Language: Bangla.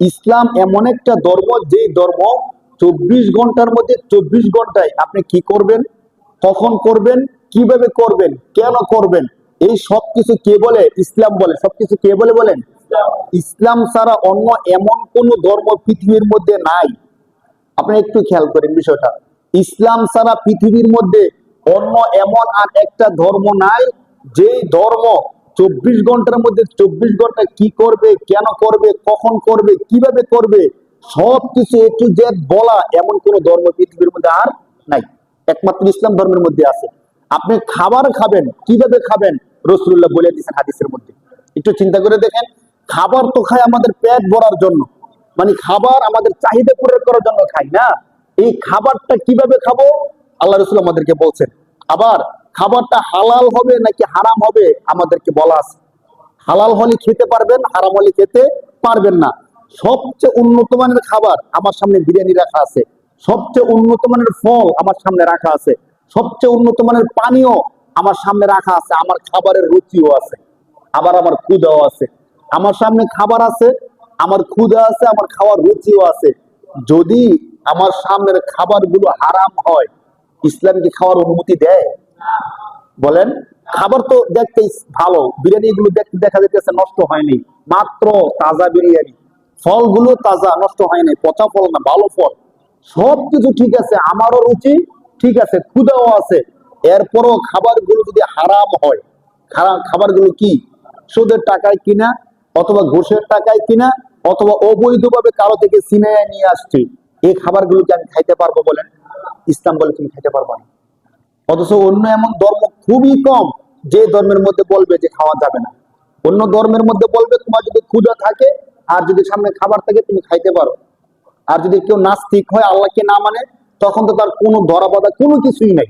ইসলাম এমন একটা ধর্ম, যে ধর্ম 24 ঘন্টার মধ্যে 24 ঘন্টায় আপনি কি করবেন, কখন করবেন, কিভাবে করবেন, কেন করবেন, এই সবকিছু কে বলে? ইসলাম বলে। সবকিছু কে বলে বলেন? ইসলাম ছাড়া অন্য এমন কোন ধর্ম পৃথিবীর মধ্যে নাই। আপনি একটু খেয়াল করেন বিষয়টা। ইসলাম ছাড়া পৃথিবীর মধ্যে অন্য এমন আর একটা ধর্ম নাই, যেই ধর্ম 24 ঘন্টার মধ্যে 24 ঘন্টা কি করবে, কেন করবে, কখন করবে, কিভাবে করবে, সবকিছু এ টু জেড বলা এমন কোন ধর্ম পৃথিবীর মধ্যে আর নাই। একমাত্র ইসলাম ধর্মের মধ্যে আছে। আপনি খাবার খাবেন, কিভাবে খাবেন, রাসূলুল্লাহ বলে দিয়েছেন হাদিসের মধ্যে। একটু চিন্তা করে দেখেন, খাবার তো খায় আমাদের পেট ভরার জন্য, মানে খাবার আমাদের চাহিদা পূরণ করার জন্য খাই না। এই খাবারটা কিভাবে খাবো, আল্লাহ রাসূল আমাদেরকে বলছেন। আবার খাবারটা হালাল হবে নাকি হারাম হবে আমাদেরকে বলা আছে। হালাল হলে খেতে পারবেন, হারাম হলে খেতে পারবেন না। সবচেয়ে উন্নত মানের খাবার আমার সামনে বিরিয়ানি রাখা আছে, সবচেয়ে উন্নত মানের ফল আমার সামনে রাখা আছে, সবচেয়ে উন্নত মানের পানীয় আমার সামনে রাখা আছে। আমার খাবারের রুচিও আছে, আবার আমার ক্ষুধাও আছে। আমার সামনে খাবার আছে, আমার ক্ষুধা আছে, আমার খাওয়ার রুচিও আছে। যদি আমার সামনের খাবারগুলো হারাম হয়, ইসলাম কি খাওয়ার অনুমতি দেয়? বলেন। খাবার তো দেখতে ভালো, বিরিয়ানি গুলো দেখতে দেখা যাচ্ছে নষ্ট হয়নি, মাত্র তাজা বিরিয়ানি। ফলগুলো তাজা, নষ্ট হয়নি, পচা ফল না, ভালো ফল। সবকিছু ঠিক আছে, আমারও রুচি ঠিক আছে, ক্ষুধাও আছে। এরপরও খাবারগুলো যদি হারাম হয়, খাবারগুলো কি সুদের টাকায় কিনা, অথবা ঘুষের টাকায় কিনা, অথবা অবৈধভাবে কারো থেকে ছিনিয়ে নিয়ে আসছে, এই খাবারগুলোকে আমি খাইতে পারবো বলেন? ইসলাম বলে তুমি খাইতে পারবো না। অথচ অন্য এমন ধর্ম খুবই কম, যে ধর্মের মধ্যে বলবে যে খাওয়া যাবে না। অন্য ধর্মের মধ্যে বলবে তোমার যদি ক্ষুধা থাকে আর যদি সামনে খাবার থাকে তুমি খাইতে পারো। আর যদি কেউ নাস্তিক হয়, আল্লাহকে না মানে, তখন তো তার কোনো ধরা বাঁধা কোনো কিছুই নাই।